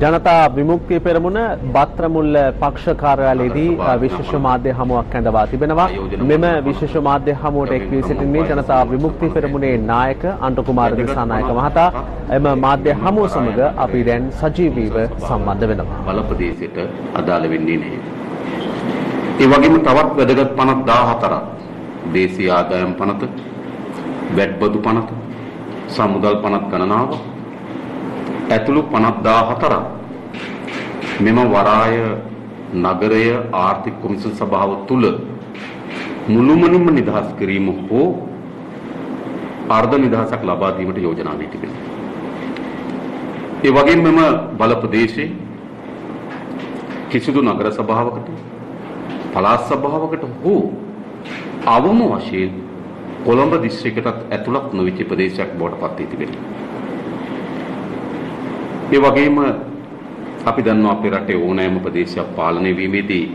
ජනතා විමුක්තිය පෙරමුණ බත්‍රමුල්ල පක්ෂ කාර්යාලයේදී විශේෂ මාධ්‍ය හමුවක් ඇඳවා තිබෙනවා. මෙම විශේෂ මාධ්‍ය හමුවට එක් වී සිටින්නේ ජනතා විමුක්තිය පෙරමුණේ නායක අන්ටු කුමාර දිසානායක මහතා. එම මාධ්‍ය හමුව සමග අපි දැන් සජීවීව සම්බන්ධ වෙනවා. බලපදේශයට අදාළ වෙන්නේ නැහැ. ඒ වගේම තවත් වැදගත් පනත් 14ක් දේශීය ආදායම් පනත, වැට්බදු පනත, සමුදල් පනත් ගණනාව ඇතුළු 54ක් මෙම වරාය නගරය ආර්ථික කොමිසම් සභාව තුල මුළුමනින්ම නිදහස් කිරීම හෝ අර්ධ නිදහසක් ලබා දීමට යෝජනා වී තිබෙනවා. ඒ වගේම මෙම බල ප්‍රදේශයේ කිසිදු නගර සභාවකට, පළාත් සභාවකට හෝ අවම වශයෙන් කොළඹ දිස්ත්‍රික්කයටත් ඇතුළත් නොවිච්ච ප්‍රදේශයක් බවට පත් වී තිබෙනවා. ඒ වගේම අපි දන්නවා අපේ රටේ ඕනෑම ප්‍රදේශයක් පාලනය වීමේදී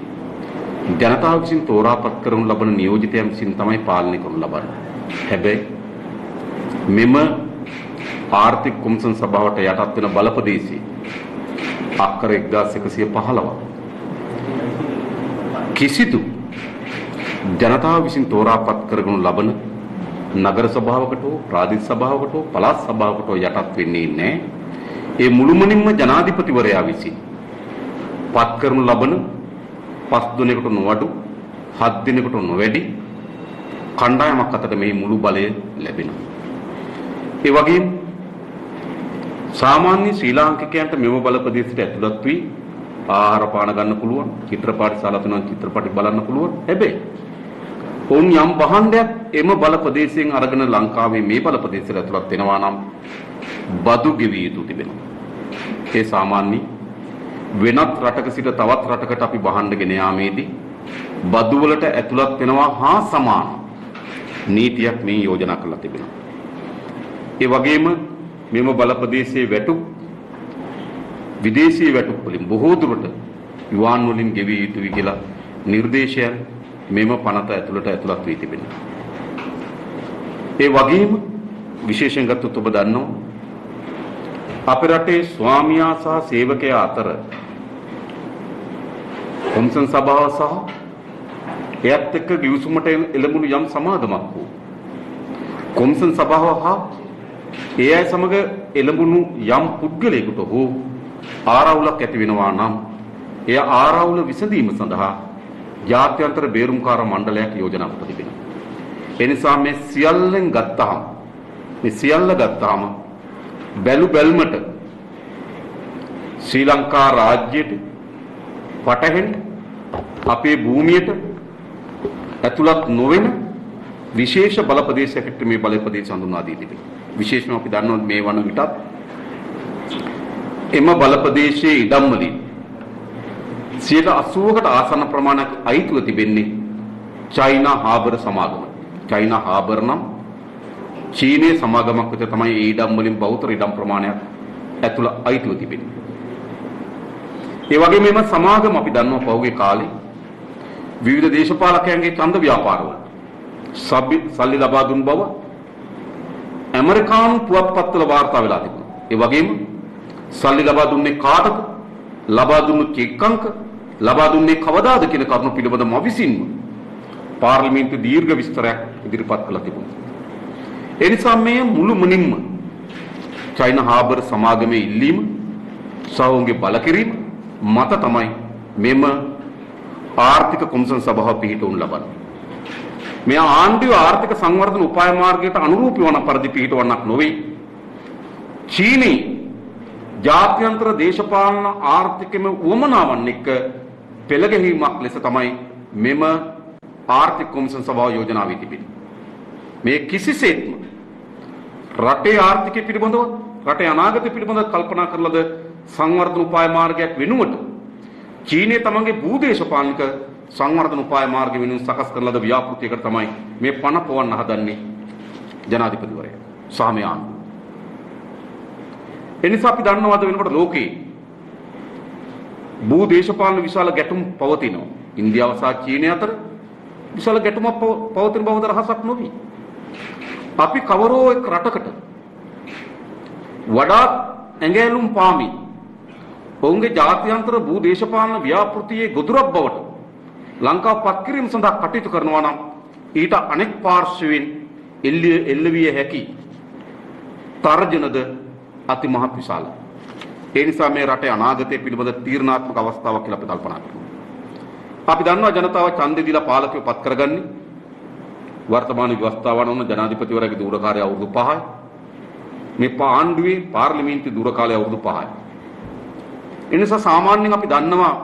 ජනතාව විසින් තෝරාපත් කරනු ලබන නියෝජිතයන් විසින් තමයි පාලනය කරනු ලබන්නේ. හැබැයි මෙම ආර්ථික කොමිසම් සභාවට යටත් වෙන බල ප්‍රදේශයේ අක්කර 1115ක් කිසිදු ජනතාව විසින් තෝරාපත් කරනු ලබන නගර සභාවකට හෝ ප්‍රාදේශ සභාවකට හෝ පළාත් සභාවකට යටත් වෙන්නේ නැහැ. ඒ මුළුමනින්ම ජනාධිපතිවරයා විසින් පත් කරනු ලබන 5 දිනකට නොවඩු 7 දිනකට නොවැඩි කණ්ඩායමක් අතර මේ මුළු බලය ලැබෙනවා. ඒ වගේම සාමාන්‍ය ශ්‍රී ලාංකිකයන්ට මෙම බල ප්‍රදේශයට ඇතුළත් වී ආහාර පාන ගන්න පුළුවන්, චිත්‍රපට ශාලා තුනක් චිත්‍රපට බලන්න පුළුවන්. හැබැයි ඔවුන් යම් භාණ්ඩයක් එම බල ප්‍රදේශයෙන් අරගෙන ලංකාවේ මේ බල ප්‍රදේශයට ඇතුළත් වෙනවා නම් බදු ගෙවිය යුතු තිබෙනවා. ඒ සාමාන්‍ය වෙනත් රටක සිට තවත් රටකට අපි භාණ්ඩ ගෙන යාමේදී බදු වලට ඇතුළත් වෙනවා හා සමාන නීතියක් මේ යෝජනා කරලා තිබෙනවා. ඒ වගේම මෙම බල ප්‍රදේශයේ වැටුප් විදේශීය වැටුප් වලින් බොහෝ දුරට යුවාන් වලින් ගෙවිය යුතුයි කියලා නිර්දේශයන් මෙම පනත ඇතුළත් වී තිබෙනවා. ඒ වගේම විශේෂයෙන් ගත්තොත් ඔබ දන්නවා අපේ රටේ ස්වාමියා සහ සේවකයා අතර කොමිසම් සභාව සහ එයත් එක්ක ගිවිසුමට එළඹුණු යම් සමාගමක් වූ කොමිසම් සභාව හා ඒ අය සමග එළඹුණු යම් පුද්ගලයෙකුට හෝ ආරවුලක් ඇති වෙනවා නම් එය ආරවුල විසඳීම සඳහා ජාත්‍යන්තර බේරුම්කාර මණ්ඩලයක් යෝජනා කොට තිබෙනවා. ඒ නිසා මේ සියල්ල ගත්තාම බැලු බැල්මට ශ්‍රී ලංකා රාජ්‍යයට පටහෙන්න අපේ භූමියට ඇතුළත් නොවන විශේෂ බල ප්‍රදේශයකට මේ බල ප්‍රදේශ හඳුන්වා දී තිබෙනවා. විශේෂයෙන්ම අපි දන්නවා මේ වන විටත් එම බල ප්‍රදේශයේ ඉඩම් වලින් 80%කට ආසන්න ප්‍රමාණයක් අයිතිව තිබෙන්නේ චයිනා හාබර් සමාගම. චයිනා හාබර් නම් චීනයේ සමාගමක් විතර තමයි ඒ ඉඩම් වලින් බහුතර ඉඩම් ප්‍රමාණයක් ඇතුළ අයිතිව තිබෙන්නේ. ඒ වගේම මේ සමාගම අපි දන්නවා පහුගිය කාලේ විවිධ දේශපාලකයන්ගේ ඡන්ද ව්‍යාපාරවල සල්ලි ලබා දුන් බව ඇමරිකානු පුවත්පත්වල වාර්තා වෙලා තිබුණා. ඒ වගේම සල්ලි ලබා දුන්නේ කාටද? ලබා දුන්නු චෙක් අංක ලබා දුන්නේ කවදාද කියන කරුණු පිළිබඳ මම විසින්ම පාර්ලිමේන්තුවේ දීර්ඝ විස්තරයක් ඉදිරිපත් කළා තිබුණා. ඒ නිසා මේ මුළුමනින්ම චයිනා හාබර් සමාගමේ ඉල්ලීම සහෝගේ බල කිරීම මත තමයි මෙම ආර්ථික කොමිසම් සභාව පිහිටවනු ලබන්නේ. මේ ආණ්ඩුව ආර්ථික සංවර්ධන උපාය මාර්ගයට අනුරූපී වන පරිදි පිහිටවන්නක් නොවේ. චීනී ජාත්‍යන්තර දේශපාලන ආර්ථිකම උවමනාවන් එක්ක පෙළ ගැහිීමක් ලෙස තමයි මෙම ආර්ථික කොමිසම් සභාව යෝජනා වී තිබෙන්නේ. මේ කිසිසේත්ම රටේ ආර්ථිකය පිළිබඳව රටේ අනාගතය පිළිබඳව කල්පනා කරලද සංවර්ධන උපාය මාර්ගයක් වෙනුවට චීනයේ තමන්ගේ භූදේශපාලනික සංවර්ධන උපාය මාර්ග වෙනුවෙන් සකස් කරන ලද ව්‍යාපෘතියකට තමයි මේ පණ පොවන්න හදන්නේ ජනාධිපතිවරයා සහ මේ ආණ්ඩුව. එනිසා අපි දන්නවාද වෙනකොට ලෝකේ භූදේශපාලන විශාල ගැටුම් පවතිනවා. ඉන්දියාව සහ චීනය අතර විශාල ගැටුමක් පවතින බවද රහසක් නොවේ. අපි කවරෝ එක් රටකට වඩාත් ඇඟැලුම් පාමි ඔවුන්ගේ ජාත්‍යන්තර භූ දේශපාලන ව්‍යාපෘතියේ ගොදුරක් බවට ලංකාව පත් කිරීම සඳහා කටයුතු කරනවා නම් ඊට අනෙක් පාර්ශ්වයෙන් එල්ලවිය හැකි තර්ජනද අතිමහත් විශාලයි. ඒ නිසා මේ රටේ අනාගතය පිළිබඳ තීරණාත්මක අවස්ථාවක් කියලා අපි කල්පනා කරනවා. අපි දන්නවා ජනතාව ඡන්දෙ දීලා පාලකයෝ පත් කරගන්නේ වර්තමාන ව්‍යවස්ථාව අනුව ජනාධිපතිවරයාගේ දුර කාලය අවුරුදු 5යි. මේ ආණ්ඩුවේ පාර්ලිමේන්තු දුර කාලය අවුරුදු 5යි. ඒ නිසා සාමාන්‍යයෙන් අපි දන්නවා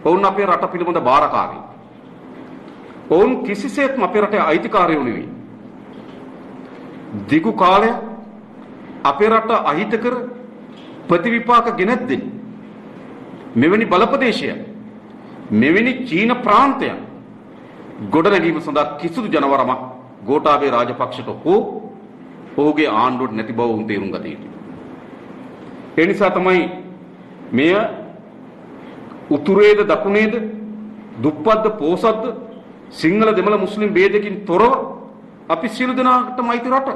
ඔවුන් අපේ රට පිළිබඳ බාරකාරයි. ඔවුන් කිසිසේත්ම අපේ රටේ අයිතිකාරයෝ නෙවෙයි. දිගු කාලයක් අපේ රට අහිතකර ප්‍රතිවිපාක ගෙනත් දෙන්නේ. මෙවැනි බලපදේශයක් මෙවැනි චීන ප්‍රාන්තයක් ගොඩනැගීම සඳහා කිසිදු ජනවරමක් ගෝඨාභය රාජපක්ෂට හෝ ඔහුගේ ආණ්ඩුවට නැති බව උන් තේරුම් ගත යුතුයි. ඒ නිසා තමයි මෙය උතුරේද දකුණේද දුප්පත්ද පොහොසත්ද සිංහල දෙමළ මුස්ලිම් ભેදකින් තොරව අපි සියලු දෙනාටම අයිති රට.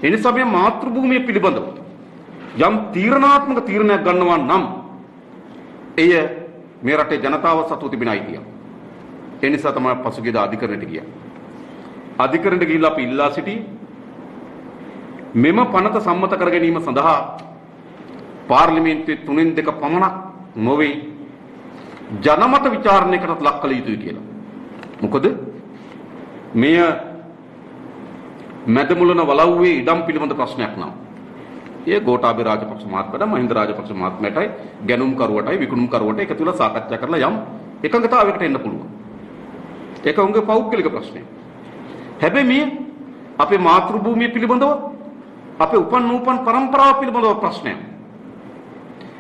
ඒ නිසා මේ මාතෘ භූමිය පිළිබඳව යම් තීරණාත්මක තීරණයක් ගන්නවා නම් එය මේ රටේ ජනතාව සතු තිබෙන අයිතිය. ඒ නිසා තමයි පසුගියදා අධිකරණයට ගියා. අධිකරණයට ගිහිල්ලා අපි ඉල්ලා සිටි මෙම පනත සම්මත කර ගැනීම සඳහා පාර්ලිමේන්තුවේ 3/2 පමණක් නොවේ ජනමත විචාරණයකට ලක් කළ යුතුයි කියලා. මොකද මෙය මැදමුලන වලව්වේ ඉඩම් පිළිබඳ ප්‍රශ්නයක් නම් ඒ ගෝඨාභය රාජපක්ෂ මහත්මයාට මහින්ද රාජපක්ෂ මහත්මයාටයි ගැනුම් කරුවටයි විකුණුම් කරුවට එකතු වෙලා සාකච්ඡා කරලා යම් එකඟතාවයකට එන්න පුළුවන්. ඒක උන්ගේ පෞද්ගලික ප්‍රශ්නයක්. හැබැයි මේ අපේ මාතෘ භූමිය පිළිබඳව අපේ උපන් પરම්පරාව පිළිබඳව ප්‍රශ්නයක්.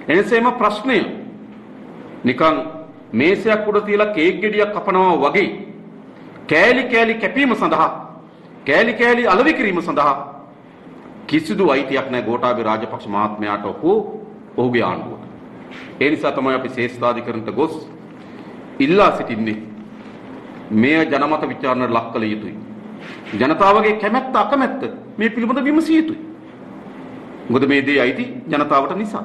එනිසාම ප්‍රශ්නය නිකන් මේසයක් උඩ තියලා කේක් ගෙඩියක් කපනවා වගේ කෑලි කෑලි කැපීම සඳහා කෑලි කෑලි අලෙවි කිරීම සඳහා කිසිදු අයිතියක් නැහැ ගෝඨාභය රාජපක්ෂ මහත්මයාට හෝ ඔහුගේ ආණ්ඩුවට. ඒ නිසා තමයි අපි ශ්‍රේෂ්ඨාධිකරණයට ගොස් ඉල්ලා සිටින්නේ මෙය ජනමත විචාරණයට ලක් කළ යුතුයි. ජනතාවගේ කැමැත්ත අකමැත්ත මේ පිළිබඳ විමසිය යුතුයි. මොකද මේ දේ අයිති ජනතාවට නිසා.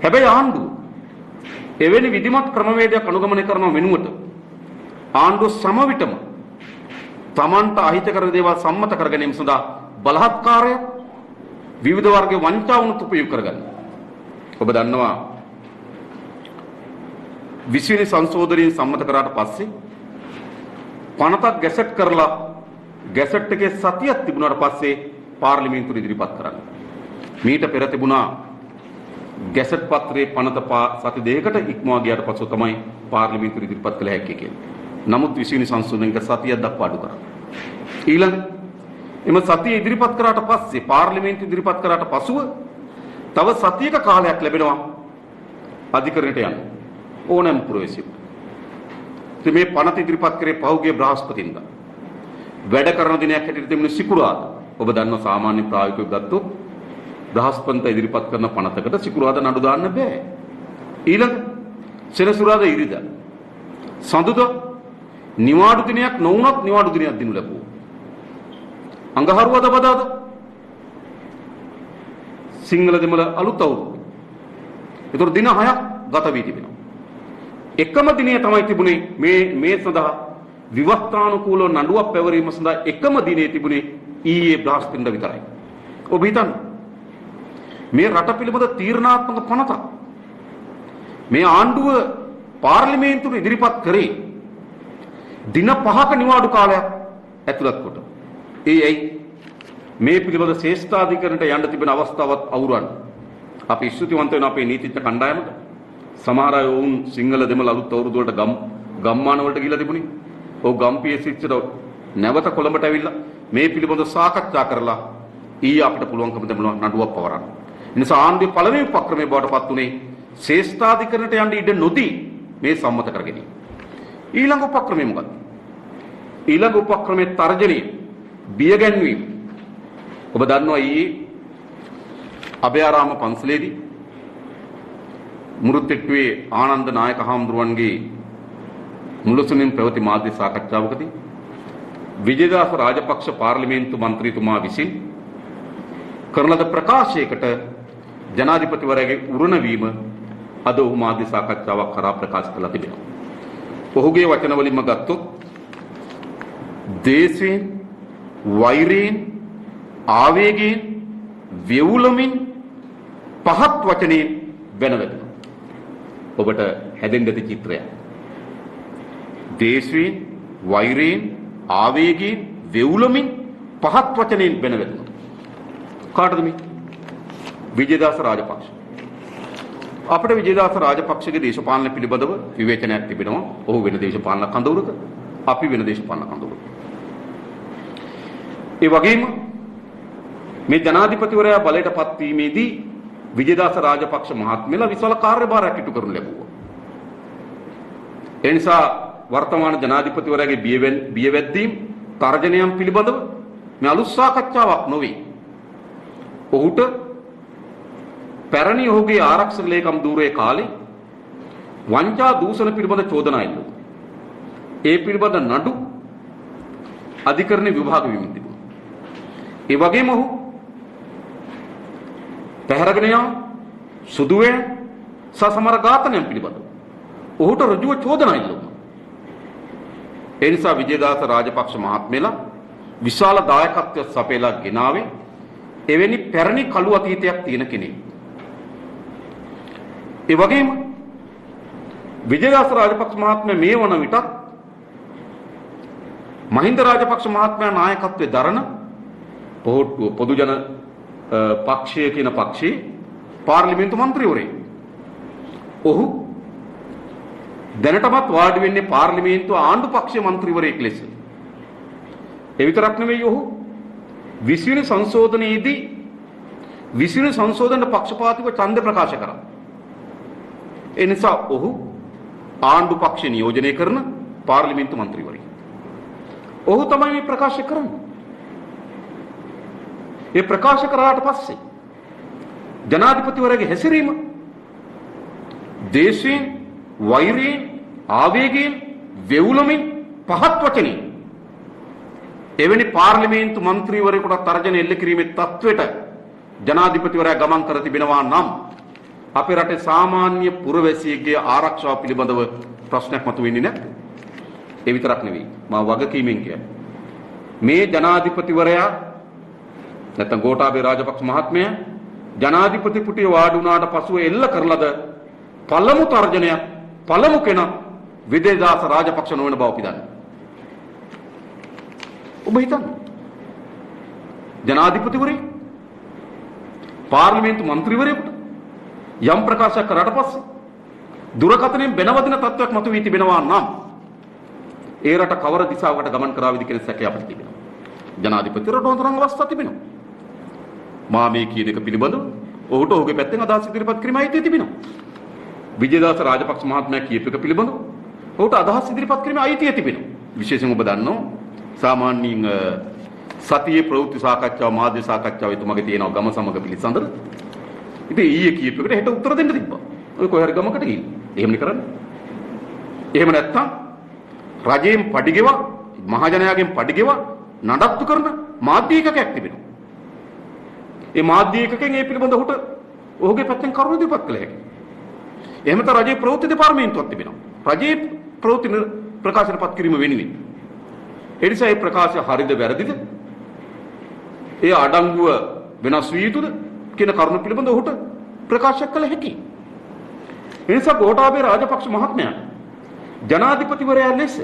හැබැයි ආණ්ඩුව එවැනි විධිමත් ක්‍රමවේදයක් අනුගමනය කරනව වෙනුවට ආණ්ඩුව සම විටම තමන්ට අහිතකර දේවල් සම්මත කර ගැනීම සඳහා බලහත්කාරය විවිධ වර්ගයේ වංචාවුනුත් උපයෝග කරගන්න. ඔබ දන්නවා 20 වෙනි සංශෝධනයෙන් සම්මත කරාට පස්සේ පනතක් ගැසට් කරලා ගැසට් එකේ සතියක් තිබුණාට පස්සේ පාර්ලිමේන්තුවට ඉදිරිපත් කරන්න. මීට පෙර තිබුණා ගැසට් පත්‍රයේ පනත සති දෙකකට ඉක්මවා ගියාට පස්සෙ තමයි පාර්ලිමේන්තුවට ඉදිරිපත් කළ හැකි කියන්නේ. නමුත් 20 වෙනි සංශෝධනයක සතියක් දක්වා අඩු කරා. ඊළඟ එම සතිය ඉදිරිපත් කරාට පස්සේ පාර්ලිමේන්තුව ඉදිරිපත් කරාට පසුව තව සතියක කාලයක් ලැබෙනවා අධිකරණයට යන්න ඕනෑම පුරවැසියෙකුට. ඉතින් මේ පනත ඉදිරිපත් කරේ පහුගිය බ්‍රහස්පතින්දා. වැඩ කරන දිනයක් හැටියට තිබුණේ සිකුරාදා. ඔබ දන්නවා සාමාන්‍ය ප්‍රායෝගිකව ගත්තොත් බ්‍රහස්පතින්දා ඉදිරිපත් කරන පනතකට සිකුරාදා නඩු දාන්න බෑ. ඊළඟ සෙනසුරාදා ඉරිදා. සඳුදා නිවාඩු දිනයක් නොවුනත් නිවාඩු දිනයක් දිනු ලැබුවා. අඟහරුවාදා බදාදා සිංහල දෙමළ අලුත් අවුරුද්ද. ඒතර දින 6ක් ගත වී තිබෙනවා. එකම දිනය තමයි තිබුණේ මේ සඳහා විවස්ථානුකූලව නඩුවක් පැවරීම සඳහා එකම දිනේ තිබුණේ ඊයේ බ්‍රහස්පතින්දා විතරයි. ඔබ හිතන්න මේ රට පිළිබඳ තීරණාත්මක පනතක් මේ ආණ්ඩුව පාර්ලිමේන්තුවට ඉදිරිපත් කරේ දින 5ක නිවාඩු කාලයක් ඇතුළත් කොට. ඇයි මේ පිළිබඳ ශ්‍රේෂ්ඨාධිකරණයට යන්න තිබෙන අවස්ථාවත් අවුරන්න. අපි ස්තුතිවන්ත වෙන අපේ නීතිඥ කණ්ඩායමට. සමහර අය වුන් සිංහල දෙමළ අලුත් අවුරුදු වලට ගම්මාන වලට ගිහිලා තිබුණේ. ඔව් ගම්පිය සිච්චට නැවත කොළඹට ඇවිල්ලා මේ පිළිබඳ සාකච්ඡා කරලා ඊ අපිට පුළුවන්කම දෙමුණා නඩුවක් පවරන්න. ඒ නිසා ආණ්ඩුවේ පළවෙනි උපක්‍රමයේ බවට පත් උනේ ශ්‍රේෂ්ඨාධිකරණයට යන්න ඉඩ නොදී මේ සම්මත කර ගැනීම. ඊළඟ උපක්‍රමය මොකක්ද? ඊළඟ උපක්‍රමයේ තර්ජනීය බියගැන්වීම. ඔබ දන්නවා ඊයේ අභයාරාම පන්සලේදී මුරුත්තෙට්ටුවේ ආනන්ද නායක හාමුදුරුවන්ගේ මුලසුමින් පැවති මාධ්‍ය සාකච්ඡාවකදී විජේදාස රාජපක්ෂ පාර්ලිමේන්තු මන්ත්‍රීතුමා විසින් කරන ලද ප්‍රකාශයකට ජනාධිපතිවරයාගේ උරණ වීම අද ඔහු මාධ්‍ය සාකච්ඡාවක් කරා ප්‍රකාශ කළා තිබෙනවා. ඔහුගේ වචන වලින්ම ගත්තොත් දේශයෙන් වෛරයෙන් ආවේගයෙන් වෙවුලමින් පහත් වචනෙන් වෙනවැදුණා. ඔබට හැදෙන්න ඇති චිත්‍රය. දේශයෙන් වෛරයෙන් ආවේගයෙන් වෙවුලමින් පහත් වචනෙන් වෙනවැදුණා. කාටද මේ? විජේදාස රාජපක්ෂ. අපිට විජේදාස රාජපක්ෂගේ දේශපාලන පිළිබඳව විවේචනයක් තිබෙනවා. ඔහු වෙන දේශපාලන කඳවුරක, අපි වෙන දේශපාලන කඳවුරක. ඒ වගේම මේ ජනාධිපතිවරයා බලයට පත්වීමේදී විජේදාස රාජපක්ෂ මහත්මයාලා විශාල කාර්යභාරයක් ඉටු කරනු ලැබුවා. ඒ නිසා වර්තමාන ජනාධිපතිවරයාගේ බියවැද්දීම් තර්ජනයන් පිළිබඳව මේ අලුත් සාකච්ඡාවක් නොවේ. ඔහුට පැරණි ඔහුගේ ආරක්ෂක ලේකම් ධූරයේ කාලේ වංචා දූෂණ පිළිබඳ චෝදනා ඉල්ලුවා. ඒ පිළිබඳ නඩු අධිකරණ විභාග වෙමින් තිබුණා. ඒ වගේම ඔහු පැහැරගෙන යාම සුදුවේ සසමර ඝාතනයන් පිළිබඳව ඔහුට ඍජුව චෝදනා ඉල්ලුවා. ඒ නිසා විජේදාස රාජපක්ෂ මහත්මයාලා විශාල දායකත්වයක් සපයලා ගෙනාවේ එවැනි පැරණි කළු අතීතයක් තියෙන කෙනෙක්. ඒ වගේම විජේදාස රාජපක්ෂ මහත්මයා මේ වන විටත් මහින්ද රාජපක්ෂ මහත්මයා නායකත්වයේ දරන පොදු ජන පක්ෂය කියන පක්ෂයේ පාර්ලිමේන්තු මන්ත්‍රීවරයෙක්. ඔහු දැනටමත් වාඩි වෙන්නේ පාර්ලිමේන්තු ආණ්ඩු පක්ෂයේ මන්ත්‍රීවරයෙක් ලෙස. ඒ විතරක් නෙවෙයි ඔහු 20 වෙනි සංශෝධනයේදී 20 වෙනි සංශෝධන පක්ෂපාතීව ඡන්ද ප්‍රකාශ කරා. ඒ නිසා ඔහු ආණ්ඩු පක්ෂ නියෝජනය කරන පාර්ලිමේන්තු මන්ත්‍රීවරයෙක්. ඔහු තමයි මේ ප්‍රකාශ කරන්නේ. ඒ ප්‍රකාශ කරාට පස්සේ ජනාධිපතිවරයාගේ හැසිරීම දේශයෙන් වෛරයෙන් ආවේගයෙන් වෙවුලමින් පහත් වචනින් එවැනි පාර්ලිමේන්තු මන්ත්‍රීවරයෙකුට තර්ජන එල්ල කිරීමේ තත්වයට ජනාධිපතිවරයා ගමන් කර තිබෙනවා නම් අපේ රටේ සාමාන්‍ය පුරවැසියෙකුගේ ආරක්ෂාව පිළිබඳව ප්‍රශ්නයක් මතුවෙන්නේ නැහැ. ඒ විතරක් නෙවෙයි මා වගකීමෙන් කියන්නේ මේ ජනාධිපතිවරයා නැත්නම් ගෝඨාභය රාජපක්ෂ මහත්මයා ජනාධිපති පුටිය වාඩි වුණාට පසුව එල්ල කරලද පළමු තර්ජනයක් පළමු කෙනා විජේදාස රාජපක්ෂ නොවන බව අපි දන්නවා. ඔබ හිතන්න ජනාධිපතිවරයෙක් පාර්ලිමේන්තු මන්ත්‍රීවරයෙකුට යම් ප්‍රකාශයක් කරාට පස්සේ දුරකථනයෙන් බැනවදින තත්ත්වයක් මතුවී තිබෙනවා නම් ඒ රට කවර දිශාවකට ගමන් කරාවිද කියන සැකය අපිට තිබෙනවා. ජනාධිපතිවරට හොඳ අවස්ථා තිබෙනවා. මා මේ කියන එක පිළිබඳව ඔහුට ඔහුගේ පැත්තෙන් අදහස් ඉදිරිපත් කිරීම අයිතිය තිබෙනවා. විජේදාස රාජපක්ෂ මහත්මයා කියපු එක පිළිබඳව ඔහුට අදහස් ඉදිරිපත් කිරීම අයිතිය තිබෙනවා. විශේෂයෙන් ඔබ දන්නවා සාමාන්‍යයෙන් සතියේ ප්‍රවෘත්ති සාකච්ඡාව මාධ්‍ය සාකච්ඡාව එතුමාගේ තියෙනවා ගම සමග පිළිසඳර. ඉතින් ඊයේ කියපු එකට හෙට උත්තර දෙන්න තිබ්බා. ඔය කොහේ හරි ගමකට ගිහින්. එහෙමනේ කරන්නේ. එහෙම නැත්තම් රජයෙන් පඩිගෙව මහජනයාගෙන් පඩිගෙව නඩත්තු කරන මාධ්‍ය ඒකකයක් තිබෙනවා. ඒ මාධ්‍ය ඒකකෙන් ඒ පිළිබඳ ඔහුගේ පැත්තෙන් කරුණු ඉදිරිපත් කළ හැකියි. එහෙම නැත්නම් රජයේ ප්‍රවෘත්ති දෙපාර්තමේන්තුවක් තිබෙනවා. රජයේ ප්‍රවෘත්ති ප්‍රකාශනපත් කිරීම වෙනුවෙන්. ඒ නිසා මේ ප්‍රකාශය හරිද වැරදිද? ඒ අඩංගුව වෙනස් විය යුතුද කියන කරුණු පිළිබඳ ඔහුට ප්‍රකාශ කළ හැකියි. ඒ නිසා ගෝඨාභය රාජපක්ෂ මහත්මයා ජනාධිපතිවරයා ලෙස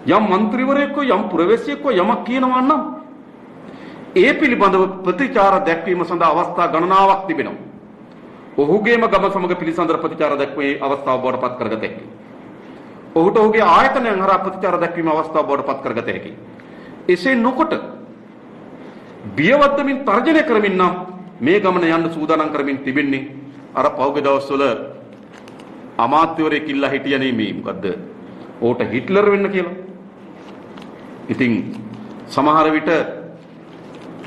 යම් മന്ത്രിවරයෙක්ව යම් පුරවැසියෙක්ව යමක් කියනවා නම් ඒ පිළිබඳව ප්‍රතිචාර දැක්වීම සඳහා අවස්ථා ගණනාවක් තිබෙනවා. ඔහුගේම ගම සමග පිළිසඳර ප්‍රතිචාර දැක්වීමේ අවස්ථාව බවට පත් කරගත හැකියි. ඔහුට ඔහුගේ ආයතනයන් හරහා ප්‍රතිචාර දැක්වීම අවස්ථාව බවට පත් කරගත හැකියි. එසේ නොකොට බියවද්දමින් තර්ජනය කරමින් නම් මේ ගමන යන්න සූදානම් කරමින් තිබෙන්නේ අර පෞගේ දවස්වල අමාත්‍යවරයෙක් ඉල්ලා හිටියනේ මේ මොකද්ද ඕට හිට්ලර් වෙන්න කියලා. ඉතින් සමහර විට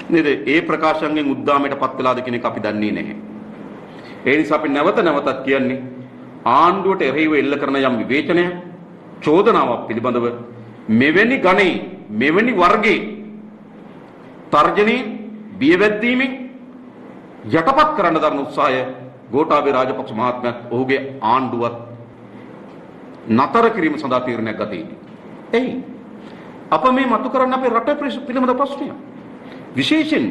නේද ඒ ප්‍රකාශයෙන් උද්දාමයට පත් වෙලාද කියන එක අපි දන්නේ නැහැ. ඒ නිසා අපි නැවත නැවතත් කියන්නේ ආණ්ඩුවට එරෙහිව එල්ල කරන යම් විවේචනයක් චෝදනාවක් පිළිබඳව මෙවැනි ගණේ මෙවැනි වර්ගයේ තර්ජනයේ බියවැද්දීමෙන් යටපත් කරන්න දරන උත්සාහය ගෝඨාභය රාජපක්ෂ මහත්මයාත් ඔහුගේ ආණ්ඩුවත් නතර කිරීම සඳහා තීරණයක් ගත යුතුයි. එයි අප මේ මතු කරන්න අපේ රට පිළිබඳ ප්‍රශ්නය. විශේෂයෙන්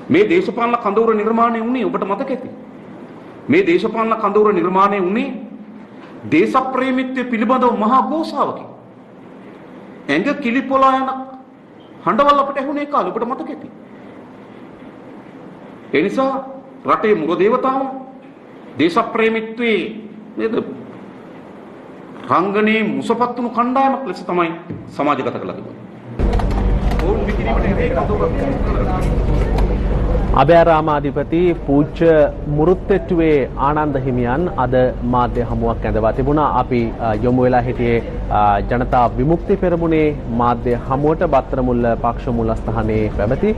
මේ දේශපාලන කඳවුර නිර්මාණය වුණේ ඔබට මතක ඇති. මේ දේශපාලන කඳවුර නිර්මාණය වුණේ දේශප්‍රේමීත්වය පිළිබඳව මහා ഘോഷාවකින්. ඇඟ කිලිපොලා යන හඬවල් අපිට ඇහුනේ කාලේ ඔබට මතක ඇති. ඒ නිසා රටේ මුර දේවතාවෝ දේශප්‍රේමීත්වයේ නේද රංගනේ මුසපත්තුණු කණ්ඩායමක් ලෙස තමයි සමාජගත කළා තිබුණේ. ඕන් විකිරීමට ඒ අභයාරාමාධිපති පූජ්‍ය මුරුත්තෙට්ටුවේ ආනන්ද හිමියන් අද මාධ්‍ය හමුවක් ඇඳවා තිබුණා. අපි යොමු වෙලා හිටියේ ජනතා විමුක්ති පෙරමුණේ මාධ්‍ය හමුවට බත්තරමුල්ල පක්ෂ මුලස්ථානයේ පැවති.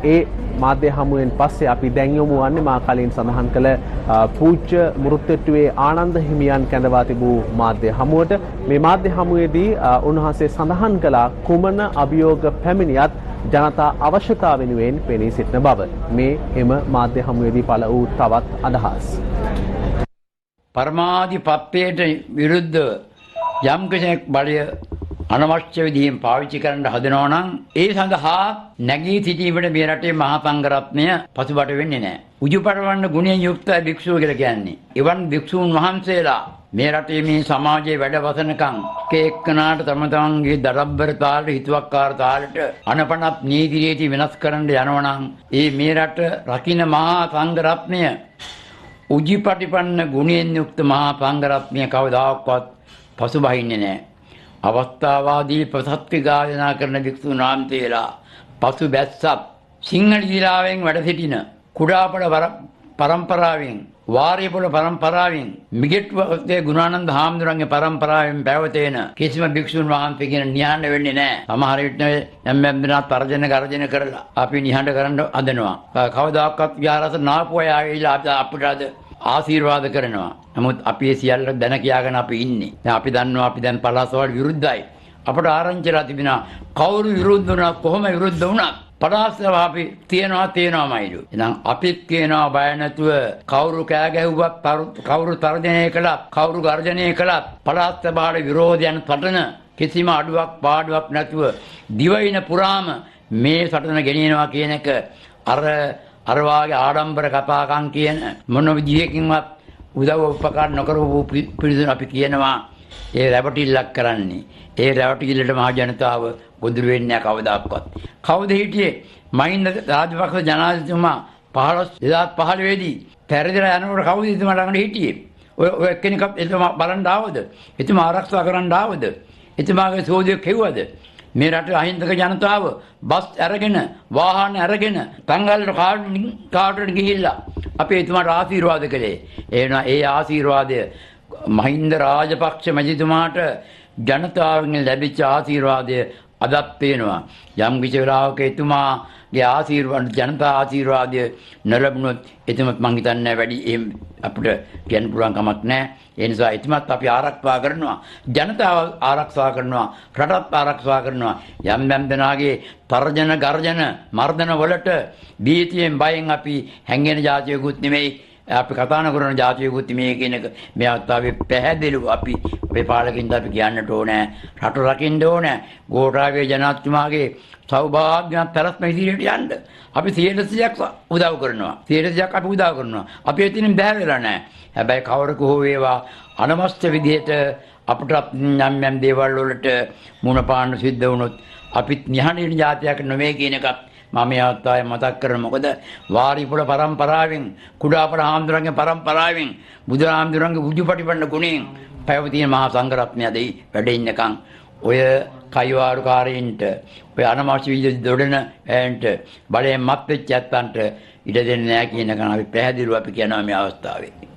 ඒ මාධ්‍ය හමුවෙන් පස්සේ අපි දැන් යොමු වන්නේ මා කලින් සඳහන් කළ පූජ්‍ය මුරුත්තෙට්ටුවේ ආනන්ද හිමියන් කැඳවා තිබූ මාධ්‍ය හමුවට. මේ මාධ්‍ය හමුවේදී උන්වහන්සේ සඳහන් කළ කුමන අභියෝග පැමිණියත් ජනතා අවශ්‍යතාව වෙනුවෙන් පෙනී සිටින බව මේ එම මාධ්‍ය හමුවේදී පළ වූ තවත් අදහස්. පරමාධිපත්‍යයට විරුද්ධව යම් කෙනෙක් බලය අනවශ්‍ය විදිහෙන් පාවිච්චි කරන්න හදනවා නම් ඒ සඳහා නැගී සිටීමට මේ රටේ මහා සංඝරත්නය පසුබට වෙන්නේ නැහැ. උජුපටවන්න ගුණයෙන් යුක්ත භික්ෂුව කියලා කියන්නේ. එවන් භික්ෂූන් වහන්සේලා මේ රටේ මේ සමාජයේ වැඩවසනකම් එක්කනාට තම තමන්ගේ දඩබ්බර තාලට හිතුවක්කාර තාලට අනපනත් නීති රීති වෙනස් කරන්න යනවනම් ඒ මේ රට රකින්න මහා සංඝරත්නය උජුපටිපන්න ගුණයෙන් යුක්ත මහා සංඝරත්නය කවදාකවත් පසුබහින්නේ නැහැ. අවස්ථාවාදී ප්‍රසත්ති ගායනා කරන භික්ෂුන් වහන්සේලා පසු බැස්සත් සිංහල ජිලාවෙන් වැඩ සිටින කුඩාපොළ පරම්පරාවෙන් වාරියපොළ පරම්පරාවෙන් මිගෙට්වත්තේ ගුණානන්ද හාමුදුරන්ගේ පරම්පරාවෙන් පැවතෙන කිසිම භික්ෂුන් වහන්සේ කියන නිහඬ වෙන්නේ නැහැ. සමහර විට යම් දෙනා තර්ජන ගර්ජන කරලා අපි නිහඬ කරන්න හදනවා. කවදාකවත් විහාරස නාපු අය ආවිලා අපිට අද ආශිර්වාද කරනවා. නමුත් අපි ඒ සියල්ල දැන කියාගෙන අපි ඉන්නේ. දැන් අපි දන්නවා අපි දැන් පලාස වල විරුද්ධයි. අපට ආරංචිලා තිබෙනවා කවුරු විරුද්ධ වුණා කොහොම විරුද්ධ වුණා පලාස අපි තියනවාමයිලු. එහෙනම් අපිත් කියනවා බය නැතුව කවුරු කෑ ගැහුවත් කවුරු තර්ජනය කළත් කවුරු ගර්ජනය කළත් පලාස සභාවේ විරෝධයන් සටන කිසිම අඩුවක් පාඩුවක් නැතුව දිවයින පුරාම මේ සටන ගෙනියනවා කියන එක අර වාගේ ආඩම්බර කතාකම් කියන මොන විදිහකින්වත් උදව් උපකාර නොකරපු පිළිතුරු අපි කියනවා ඒ රැවටිල්ලක් කරන්නේ. ඒ රැවටිල්ලට මහ ජනතාව ගොදුරු වෙන්නේ නැහැ කවදාවත්. කවුද හිටියේ මහින්ද රාජපක්ෂ ජනාධිපතිතුමා 2015 දී පෙරදිලා යනකොට කවුද එතුමා ළඟට හිටියේ? ඔය එක්කෙනෙක් එතුමා බලන්න ආවද? එතුමා ආරක්ෂා කරන්න ආවද? එතුමාගේ සෝදිය කෙව්වද? මේ රටේ අහිංසක ජනතාව බස් අරගෙන වාහන අරගෙන තංගල්ලට කාටට ගිහිල්ලා අපි එතුමාට ආශිර්වාද කළේ. ඒ ආශිර්වාදය මහින්ද රාජපක්ෂ මැතිතුමාට ජනතාවෙන් ලැබිච්ච ආශිර්වාදය අදත් පේනවා. යම් කිසි වෙලාවක එතුමාගේ ආශිර්වාද ජනතා ආශිර්වාදය නොලැබුණොත් එතුමත් මං හිතන්නේ වැඩි අපිට කියන්න පුළුවන් කමක් නැහැ. ඒ නිසා එතුමත් අපි ආරක්ෂා කරනවා. ජනතාව ආරක්ෂා කරනවා. රටත් ආරක්ෂා කරනවා. යම් දෙනාගේ තර්ජන ගර්ජන මර්ධන වලට බීතියෙන් බයෙන් අපි හැංගෙන જાතියකුත් නෙමෙයි. අපි කතා කරන જાතියකුත් මේ කියන එක මේ අවස්ථාවේ පැහැදිලිව අපි අපේ පාලකින්ද අපි කියන්නට ඕනේ. රට රකින්න ඕනේ. ගෝඨාභය ජනාධිපතිතුමාගේ සෞභාග්‍යවත් තරස්ම ඉදිරියට යන්න අපි 100%ක් උදව් කරනවා. 100%ක් අපි උදව් කරනවා. අපි එතනින් බැහැ වෙලා නැහැ. හැබැයි කවරක හෝ වේවා අනවශ්‍ය විදිහට අපට යම් දේවල් වලට මුණ පාන්න සිද්ධ වුණොත් අපිත් නිහඬින් જાතියක් නෙමෙයි කියන එකත් මම මේ අවස්ථාවේ මතක් කරන මොකද වාරිපොළ පරම්පරාවෙන් කුඩාපොළ හාමුදුරන්ගේ පරම්පරාවෙන් බුදුහාමුදුරන්ගේ උජුපටිපන්න ගුණයෙන් පැවතින මහා සංඝරත්නයදී වැඩ ඉන්නකම් ඔය කයිවාරුකාරයින්ට ඔය අනවශ්‍ය විදිහට දොඩන ඇන්ට බලයෙන් මත් වෙච්ච ඇත්තන්ට ඉඩ දෙන්නේ නැහැ කියන එක අපි පැහැදිලිව අපි කියනවා මේ අවස්ථාවේ.